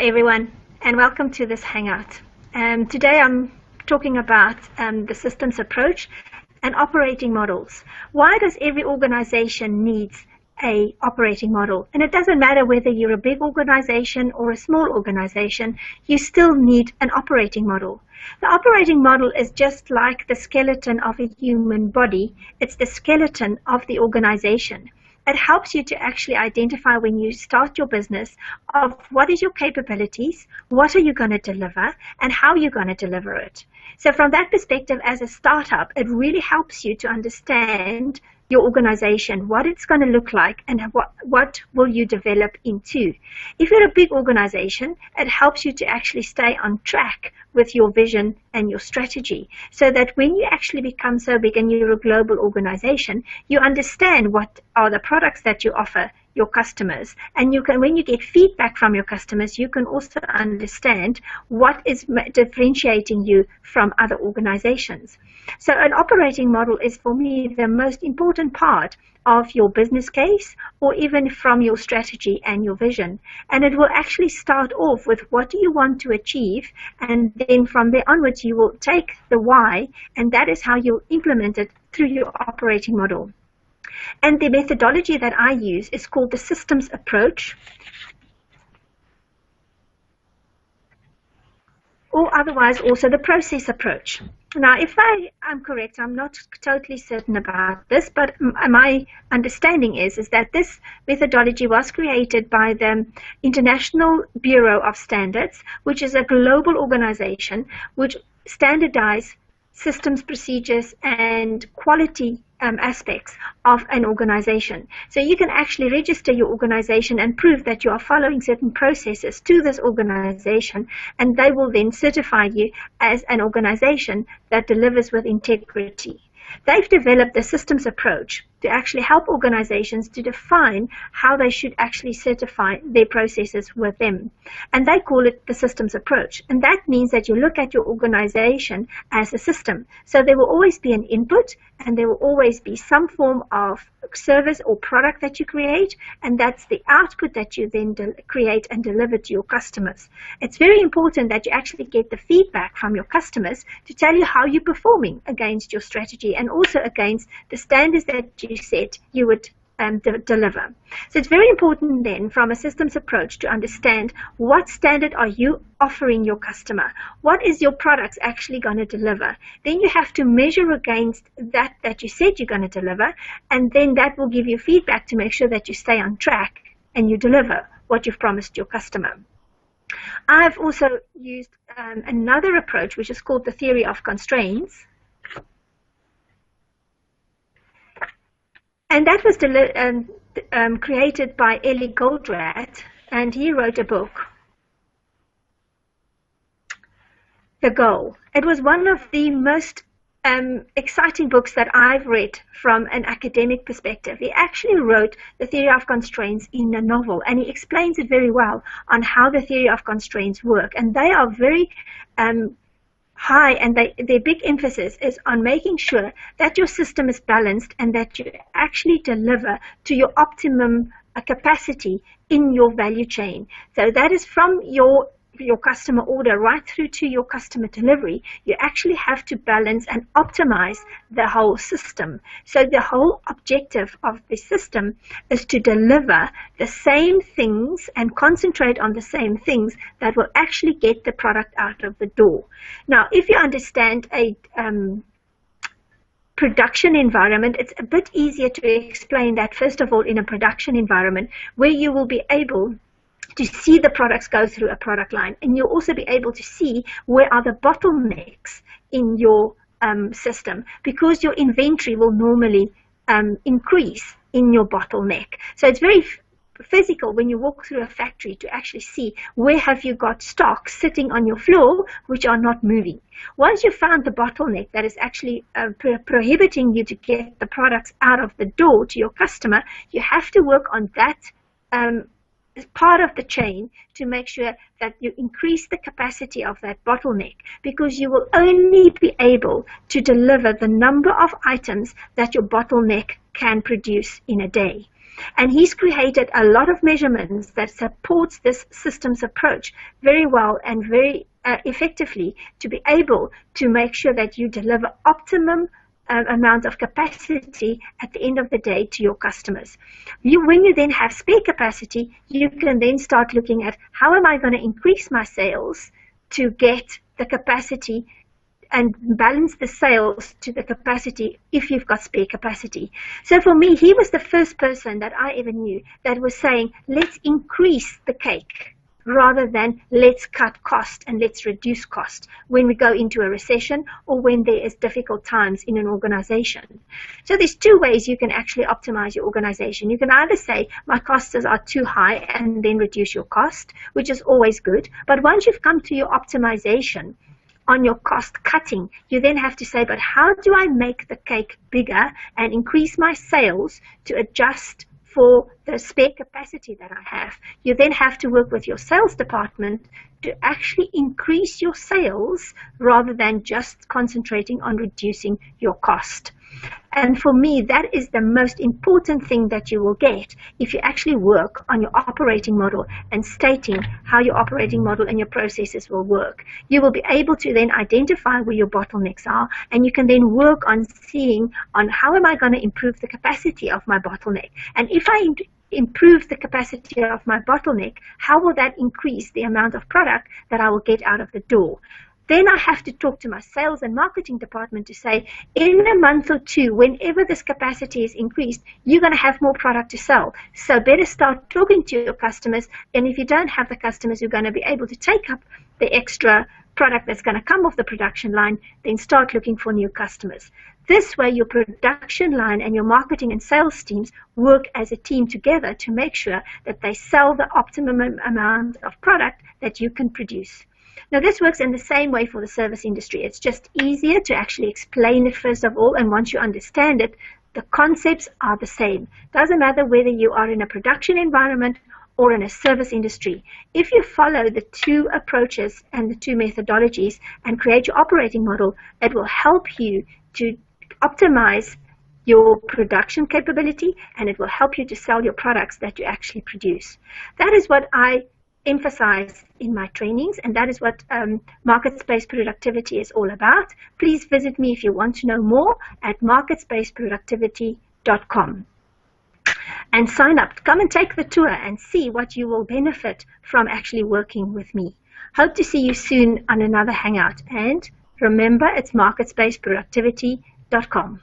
everyone, and welcome to this Hangout. Today I'm talking about the systems approach and operating models. Why does every organization need an operating model? And it doesn't matter whether you're a big organization or a small organization, you still need an operating model. The operating model is just like the skeleton of a human body. It's the skeleton of the organization. It helps you to actually identify when you start your business of what is your capabilities, what are you going to deliver, and how you're going to deliver it. So from that perspective, as a startup, it really helps you to understand your organization, what it's going to look like, and what will you develop into. If you're a big organization, it helps you to actually stay on track with your vision and your strategy, so that when you actually become so big and you're a global organization, you understand what are the products that you offer your customers, and you can, when you get feedback from your customers, you can also understand what is differentiating you from other organizations. So an operating model is, for me, the most important part of your business case, or even from your strategy and your vision. And it will actually start off with what do you want to achieve, and then from there onwards you will take the why, and that is how you implement it through your operating model. And the methodology that I use is called the systems approach, or otherwise also the process approach. Now, if I am correct, I'm not totally certain about this, but my understanding is that this methodology was created by the International Bureau of Standards, which is a global organization which standardizes systems, procedures, and quality aspects of an organization. So you can actually register your organization and prove that you are following certain processes to this organization, and they will then certify you as an organization that delivers with integrity. They've developed the systems approach to actually help organizations to define how they should actually certify their processes with them. And they call it the systems approach. And that means that you look at your organization as a system. So there will always be an input, and there will always be some form of service or product that you create, and that's the output that you then create and deliver to your customers. It's very important that you actually get the feedback from your customers to tell you how you're performing against your strategy, and also against the standards that you said you would deliver. So it's very important then, from a systems approach, to understand what standard are you offering your customer, what is your products actually going to deliver. Then you have to measure against that you said you're going to deliver, and then that will give you feedback to make sure that you stay on track and you deliver what you've promised your customer. I've also used another approach, which is called the theory of constraints. And that was created by Eli Goldratt, and he wrote a book, The Goal. It was one of the most exciting books that I've read from an academic perspective. He actually wrote the theory of constraints in a novel, and he explains it very well on how the theory of constraints work. And they are very high, and their big emphasis is on making sure that your system is balanced and that you actually deliver to your optimum capacity in your value chain. So that is from your customer order right through to your customer delivery. You actually have to balance and optimize the whole system. So the whole objective of the system is to deliver the same things and concentrate on the same things that will actually get the product out of the door. Now, if you understand a production environment, it's a bit easier to explain that, first of all, in a production environment where you will be able to see the products go through a product line, and you'll also be able to see where are the bottlenecks in your system, because your inventory will normally increase in your bottleneck. So it's very physical when you walk through a factory to actually see where have you got stock sitting on your floor which are not moving. Once you found the bottleneck that is actually prohibiting you to get the products out of the door to your customer, you have to work on that as part of the chain to make sure that you increase the capacity of that bottleneck, because you will only be able to deliver the number of items that your bottleneck can produce in a day. And he's created a lot of measurements that supports this systems approach very well and very effectively to be able to make sure that you deliver optimum amount of capacity at the end of the day to your customers. When you then have spare capacity, you can then start looking at how am I going to increase my sales to get the capacity and balance the sales to the capacity if you've got spare capacity. So for me, he was the first person that I ever knew that was saying, let's increase the cake rather than let's cut cost and let's reduce cost when we go into a recession or when there is difficult times in an organization. So there's two ways you can actually optimize your organization. You can either say my costs are too high and then reduce your cost, which is always good. But once you've come to your optimization on your cost cutting, you then have to say, but how do I make the cake bigger and increase my sales to adjust for the spare capacity that I have? You then have to work with your sales department to actually increase your sales rather than just concentrating on reducing your cost. And for me, that is the most important thing that you will get if you actually work on your operating model and stating how your operating model and your processes will work. You will be able to then identify where your bottlenecks are, and you can then work on seeing on how am I going to improve the capacity of my bottleneck. And if I improve the capacity of my bottleneck, how will that increase the amount of product that I will get out of the door? Then I have to talk to my sales and marketing department to say, in a month or two, whenever this capacity is increased, you're going to have more product to sell. So better start talking to your customers. And if you don't have the customers who are going to be able to take up the extra product that's going to come off the production line, then start looking for new customers. This way, your production line and your marketing and sales teams work as a team together to make sure that they sell the optimum amount of product that you can produce. Now, this works in the same way for the service industry. It's just easier to actually explain it first of all, and once you understand it, the concepts are the same. Doesn't matter whether you are in a production environment or in a service industry. If you follow the two approaches and the two methodologies and create your operating model, it will help you to optimize your production capability, and it will help you to sell your products that you actually produce. That is what I emphasize in my trainings, and that is what market-based productivity is all about. Please visit me if you want to know more at marketspaceproductivity.com and sign up. Come and take the tour and see what you will benefit from actually working with me. Hope to see you soon on another hangout, and remember, it's marketspaceproductivity.com.